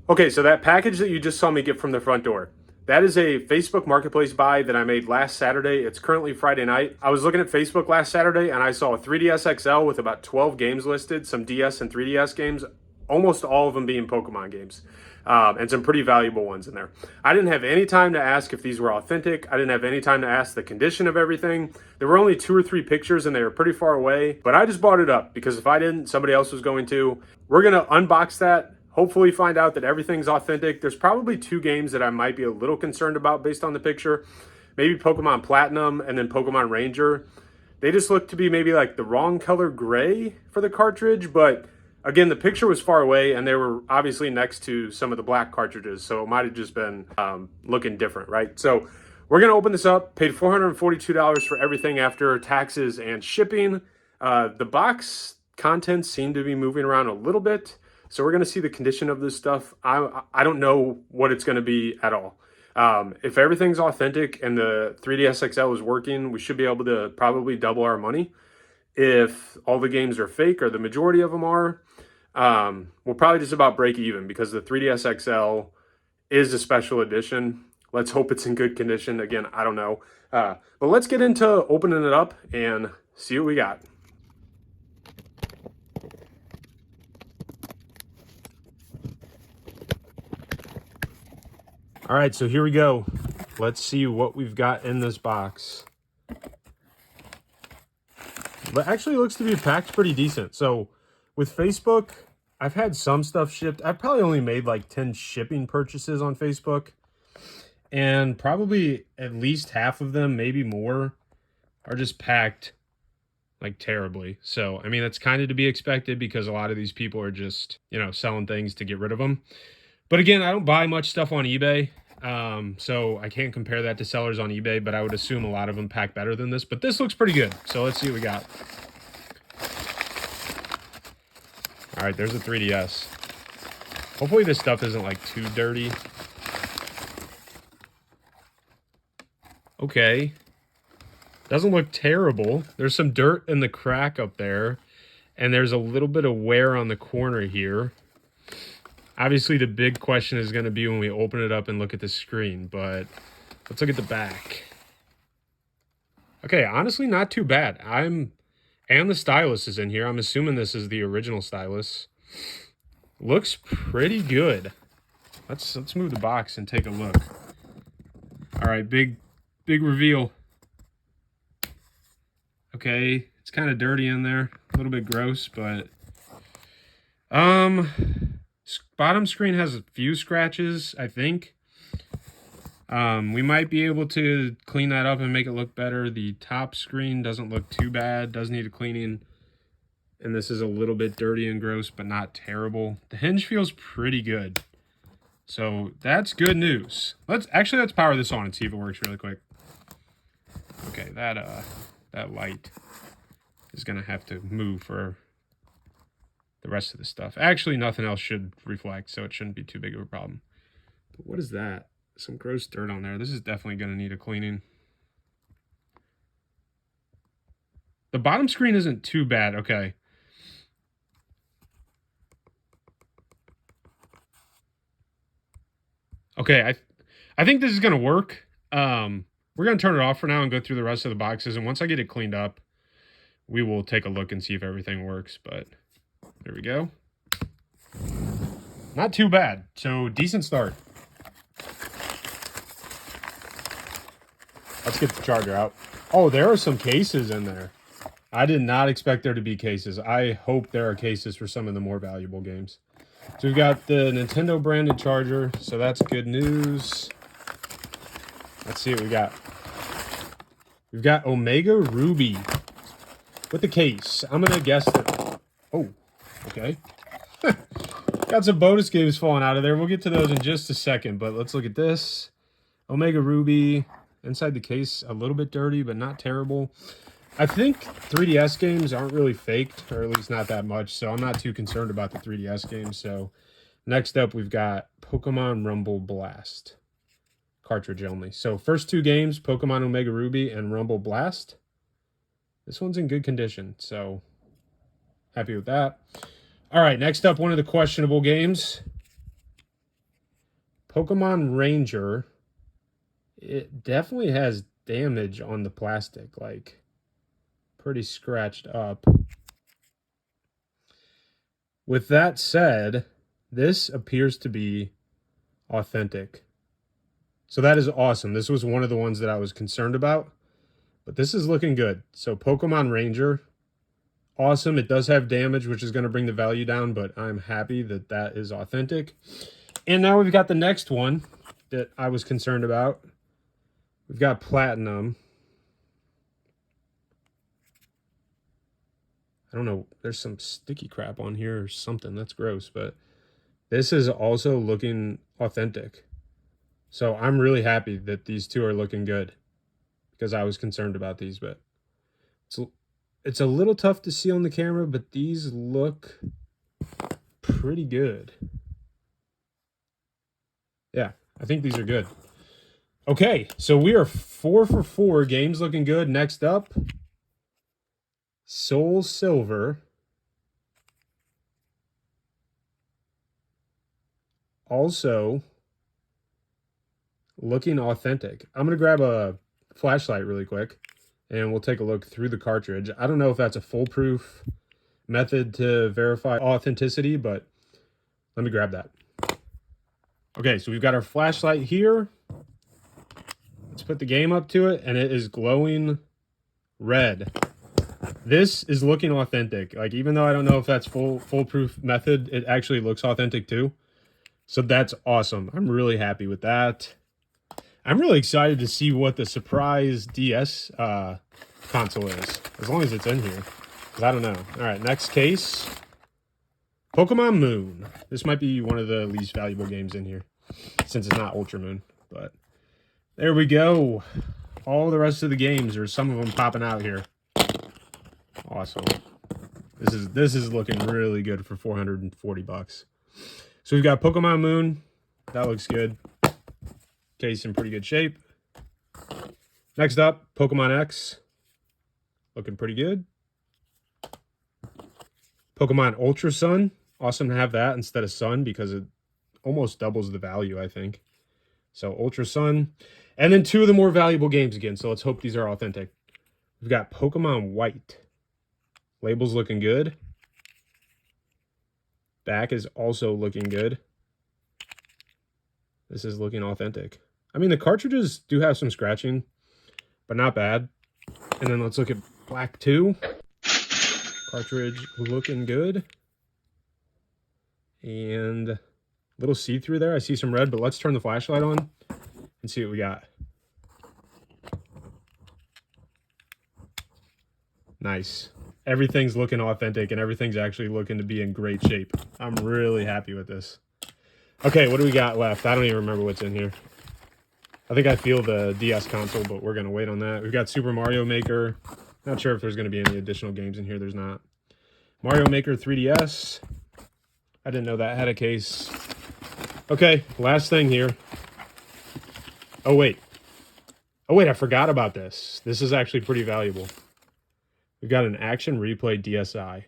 Okay, so that package that you just saw me get from the front door, that is a Facebook Marketplace buy that I made last Saturday. It's currently Friday night. I was looking at Facebook last Saturday and I saw a 3DS XL with about 12 games listed, some DS and 3DS games, almost all of them being Pokemon games, and some pretty valuable ones in there. I didn't have any time to ask if these were authentic. I didn't have any time to ask the condition of everything. There were only 2 or 3 pictures and they were pretty far away, but I just bought it up because if I didn't, somebody else was going to. We're going to unbox that. Hopefully find out that everything's authentic. There's probably 2 games that I might be a little concerned about based on the picture. Maybe Pokemon Platinum and then Pokemon Ranger. They just look to be maybe like the wrong color gray for the cartridge, but again, the picture was far away and they were obviously next to some of the black cartridges, so it might have just been looking different, right? So we're going to open this up. Paid $442 for everything after taxes and shipping. The box contents seem to be moving around a little bit. So we're going to see the condition of this stuff. I don't know what it's going to be at all. If everything's authentic and the 3DS XL is working, we should be able to probably double our money. If all the games are fake, or the majority of them are, we'll probably just about break even because the 3DS XL is a special edition. Let's hope it's in good condition. Again, I don't know. But let's get into opening it up and see what we got. All right, so here we go. Let's see what we've got in this box. But actually looks to be packed pretty decent. So with Facebook, I've had some stuff shipped. I've probably only made like 10 shipping purchases on Facebook. And probably at least half of them, maybe more, are just packed like terribly. So, I mean, that's kind of to be expected because a lot of these people are just, selling things to get rid of them. But again, I don't buy much stuff on eBay, so I can't compare that to sellers on eBay, but I would assume a lot of them pack better than this. But this looks pretty good, so let's see what we got. All right, there's a 3DS. Hopefully this stuff isn't, like, too dirty. Okay. Doesn't look terrible. There's some dirt in the crack up there, and there's a little bit of wear on the corner here. Obviously, the big question is going to be when we open it up and look at the screen, but let's look at the back. Okay, honestly, not too bad. And the stylus is in here. I'm assuming this is the original stylus. Looks pretty good. Let's move the box and take a look. All right, big reveal. Okay, it's kind of dirty in there. A little bit gross, but bottom screen has a few scratches, I think. We might be able to clean that up and make it look better. The top screen doesn't look too bad, does need a cleaning. And this is a little bit dirty and gross, but not terrible. The hinge feels pretty good. So that's good news. Let's power this on and see if it works really quick. Okay, that light is gonna have to move for the rest of the stuff. Actually, nothing else should reflect, so it shouldn't be too big of a problem. But what is that? Some gross dirt on there. This is definitely going to need a cleaning. The bottom screen isn't too bad. Okay. Okay, I think this is going to work. We're going to turn it off for now and go through the rest of the boxes. And once I get it cleaned up, we will take a look and see if everything works. But there we go. Not too bad. So, decent start. Let's get the charger out. Oh, there are some cases in there. I did not expect there to be cases. I hope there are cases for some of the more valuable games. So we've got the Nintendo branded charger, so that's good news. Let's see what we got. We've got Omega Ruby with the case. I'm going to guess that... Oh, okay. Got some bonus games falling out of there. We'll get to those in just a second, but let's look at this. Omega Ruby. Inside the case, a little bit dirty, but not terrible. I think 3DS games aren't really faked, or at least not that much, so I'm not too concerned about the 3DS games. So next up, we've got Pokemon Rumble Blast. Cartridge only. So first 2 games, Pokemon Omega Ruby and Rumble Blast. This one's in good condition, so happy with that. All right, next up, one of the questionable games. Pokemon Ranger. It definitely has damage on the plastic, like pretty scratched up. With that said, this appears to be authentic. So that is awesome. This was one of the ones that I was concerned about, but this is looking good. So Pokemon Ranger, awesome. It does have damage, which is going to bring the value down, but I'm happy that that is authentic. And now we've got the next one that I was concerned about. We've got Platinum. I don't know. There's some sticky crap on here or something. That's gross, but this is also looking authentic. So I'm really happy that these two are looking good because I was concerned about these, but it's a little tough to see on the camera, but these look pretty good. Yeah, I think these are good. Okay, so we are 4 for 4. Games looking good. Next up, Soul Silver. Also looking authentic. I'm going to grab a flashlight really quick and we'll take a look through the cartridge. I don't know if that's a foolproof method to verify authenticity, but let me grab that. Okay, so we've got our flashlight here. Let's put the game up to it, and it is glowing red. This is looking authentic. Like, even though I don't know if that's foolproof method, it actually looks authentic too. So that's awesome. I'm really happy with that. I'm really excited to see what the surprise DS console is, as long as it's in here, because I don't know. All right, next case. Pokemon Moon. This might be one of the least valuable games in here, since it's not Ultra Moon, but there we go. All the rest of the games, or some of them popping out here. Awesome. This is looking really good for 440 bucks. So we've got Pokemon Moon. That looks good. Case in pretty good shape. Next up, Pokemon X. Looking pretty good. Pokemon Ultra Sun. Awesome to have that instead of Sun because it almost doubles the value, I think. So Ultra Sun. And then two of the more valuable games again. So let's hope these are authentic. We've got Pokemon White. Label's looking good. Back is also looking good. This is looking authentic. I mean, the cartridges do have some scratching, but not bad. And then let's look at Black 2. Cartridge looking good. And a little see-through there. I see some red, but let's turn the flashlight on and see what we got. Nice. Everything's looking authentic and everything's actually looking to be in great shape. I'm really happy with this. Okay, what do we got left? I don't even remember what's in here. I think I feel the DS console, but we're going to wait on that. We've got Super Mario Maker. Not sure if there's going to be any additional games in here. There's not. Mario Maker 3DS. I didn't know that had a case. Okay, last thing here. Oh, wait. Oh, wait, I forgot about this. This is actually pretty valuable. We've got an Action Replay DSi.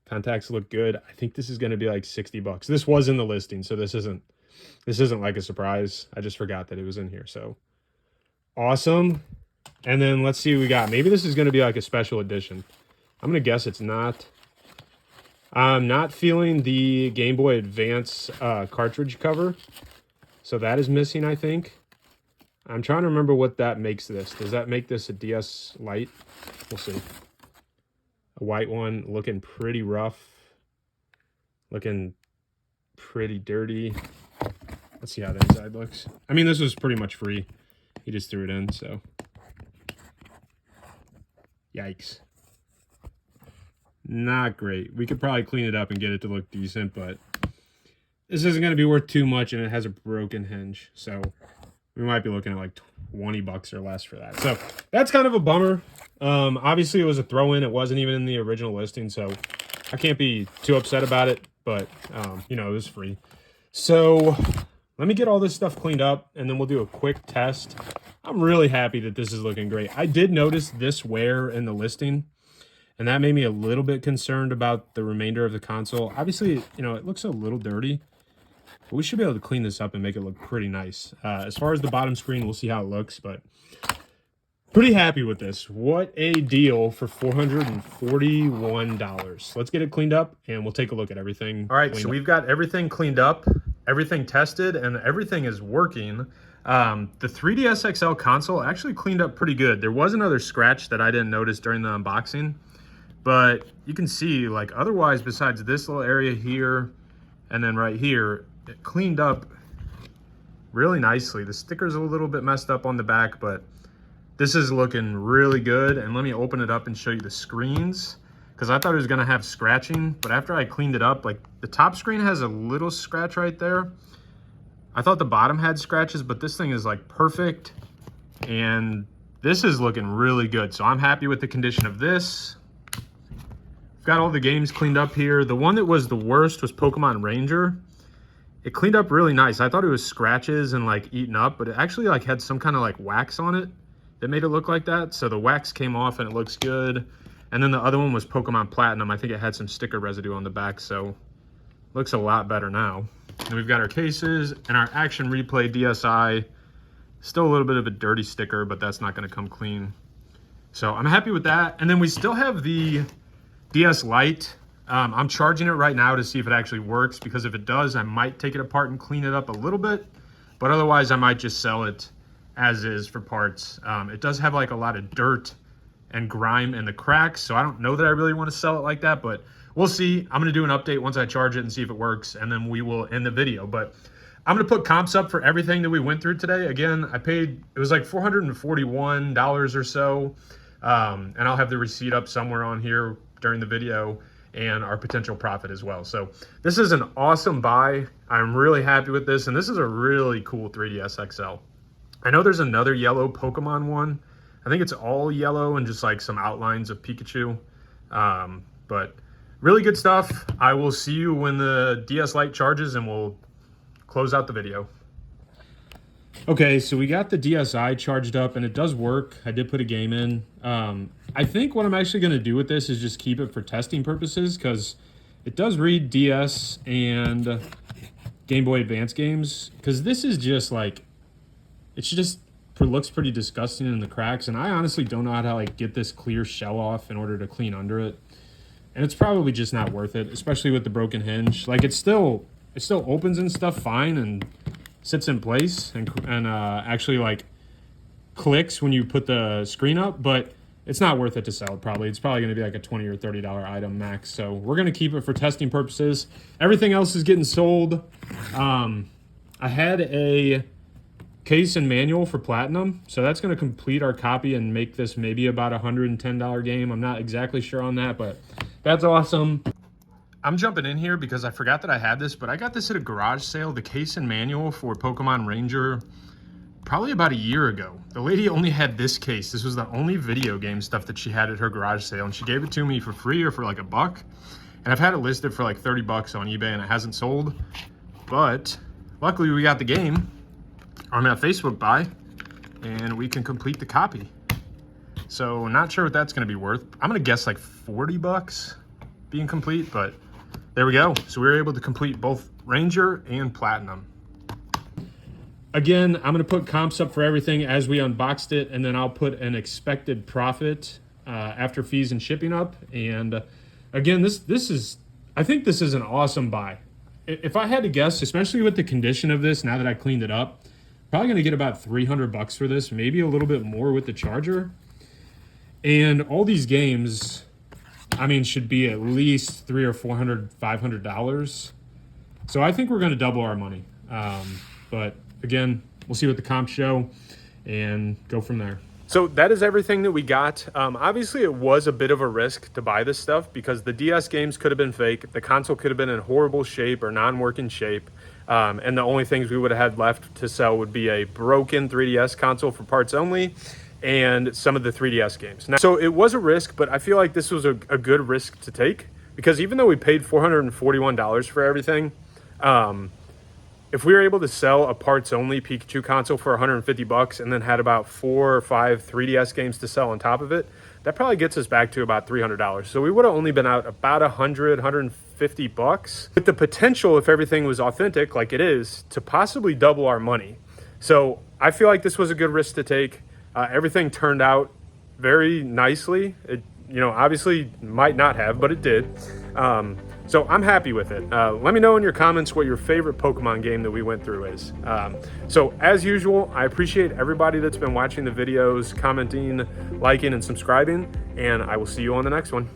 Contacts look good. I think this is going to be like 60 bucks. This was in the listing, so this isn't like a surprise. I just forgot that it was in here. So awesome. And then let's see what we got. Maybe this is going to be like a special edition. I'm going to guess it's not. I'm not feeling the Game Boy Advance cartridge cover. So that is missing, I think. I'm trying to remember what that makes this. Does that make this a DS Lite? We'll see. A white one, looking pretty rough. Looking pretty dirty. Let's see how the inside looks. I mean, this was pretty much free. He just threw it in, so. Yikes. Not great. We could probably clean it up and get it to look decent, but this isn't going to be worth too much, and it has a broken hinge, so we might be looking at like 20 bucks or less for that. So that's kind of a bummer. Obviously, it was a throw-in. It wasn't even in the original listing, so I can't be too upset about it, but, you know, it was free. So let me get all this stuff cleaned up, and then we'll do a quick test. I'm really happy that this is looking great. I did notice this wear in the listing, and that made me a little bit concerned about the remainder of the console. Obviously, you know, it looks a little dirty, But we should be able to clean this up and make it look pretty nice. As far as the bottom screen, we'll see how it looks, but pretty happy with this. What a deal for $441. Let's get it cleaned up and we'll take a look at everything. All right, so we've got everything cleaned up, everything tested, and everything is working. The 3DS XL console actually cleaned up pretty good. There was another scratch that I didn't notice during the unboxing, but you can see, like, otherwise besides this little area here and then right here, it cleaned up really nicely. The sticker's a little bit messed up on the back, but this is looking really good. And let me open it up and show you the screens, because I thought it was gonna have scratching, but after I cleaned it up, like the top screen has a little scratch right there. I thought the bottom had scratches, but this thing is like perfect. And this is looking really good. So I'm happy with the condition of this. Got all the games cleaned up here. The one that was the worst was Pokemon Ranger. It cleaned up really nice. I thought it was scratches and like eaten up, but it actually like had some kind of like wax on it that made it look like that. So the wax came off and it looks good. And then the other one was Pokemon Platinum. I think it had some sticker residue on the back, so looks a lot better now. And we've got our cases and our Action Replay DSi. Still a little bit of a dirty sticker, but that's not gonna come clean. So I'm happy with that. And then we still have the DS Lite. I'm charging it right now to see if it actually works, because if it does, I might take it apart and clean it up a little bit, but otherwise I might just sell it as is for parts. It does have like a lot of dirt and grime in the cracks, so I don't know that I really want to sell it like that, but we'll see. I'm going to do an update once I charge it and see if it works, and then we will end the video. But I'm going to put comps up for everything that we went through today. Again, I paid, it was like $441 or so, and I'll have the receipt up somewhere on here during the video, and our potential profit as well. So this is an awesome buy. I'm really happy with this, and this is a really cool 3DS XL. I know there's another yellow Pokemon one. I think it's all yellow and just like some outlines of Pikachu. But really good stuff. I will see you when the DS Lite charges and we'll close out the video. Okay, so we got the DSi charged up and it does work. I did put a game in. I think what I'm actually going to do with this is just keep it for testing purposes, because it does read DS and Game Boy Advance games. Because this is just like, it's just looks pretty disgusting in the cracks, and I honestly don't know how to like get this clear shell off in order to clean under it. And it's probably just not worth it, especially with the broken hinge. Like it still opens and stuff fine and sits in place and actually like clicks when you put the screen up, but it's not worth it to sell it probably. It's probably going to be like a $20 or $30 item max. So we're going to keep it for testing purposes. Everything else is getting sold. I had a case and manual for Platinum, so that's going to complete our copy and make this maybe about a $110 game. I'm not exactly sure on that, but that's awesome. I'm jumping in here because I forgot that I had this, but I got this at a garage sale, the case and manual for Pokemon Ranger, probably about a year ago. The lady only had this case. This was the only video game stuff that she had at her garage sale, and she gave it to me for free or for like $1. And I've had it listed for like 30 bucks on eBay and it hasn't sold, but luckily we got the game on a Facebook buy and we can complete the copy. So not sure what that's going to be worth. I'm going to guess like 40 bucks being complete, but there we go. So we were able to complete both Ranger and Platinum. Again, I'm going to put comps up for everything as we unboxed it, and then I'll put an expected profit after fees and shipping up. And again, this is, I think this is an awesome buy. If I had to guess, especially with the condition of this, now that I cleaned it up, probably going to get about 300 bucks for this, maybe a little bit more with the charger. And all these games, I mean, should be at least $300 or $400, $500. So I think we're going to double our money. But again, we'll see what the comps show and go from there. So that is everything that we got. Obviously, it was a bit of a risk to buy this stuff because the DS games could have been fake. The console could have been in horrible shape or non-working shape. And the only things we would have had left to sell would be a broken 3DS console for parts only and some of the 3DS games. Now, so it was a risk, but I feel like this was a good risk to take because even though we paid $441 for everything, if we were able to sell a parts only Pikachu console for 150 bucks and then had about 4 or 5 3DS games to sell on top of it, that probably gets us back to about $300. So we would have only been out about 150 bucks, with the potential, if everything was authentic like it is, to possibly double our money. So I feel like this was a good risk to take. Everything turned out very nicely. It, obviously might not have, but it did. So I'm happy with it. Let me know in your comments what your favorite Pokemon game that we went through is. So as usual, I appreciate everybody that's been watching the videos, commenting, liking, and subscribing, and I will see you on the next one.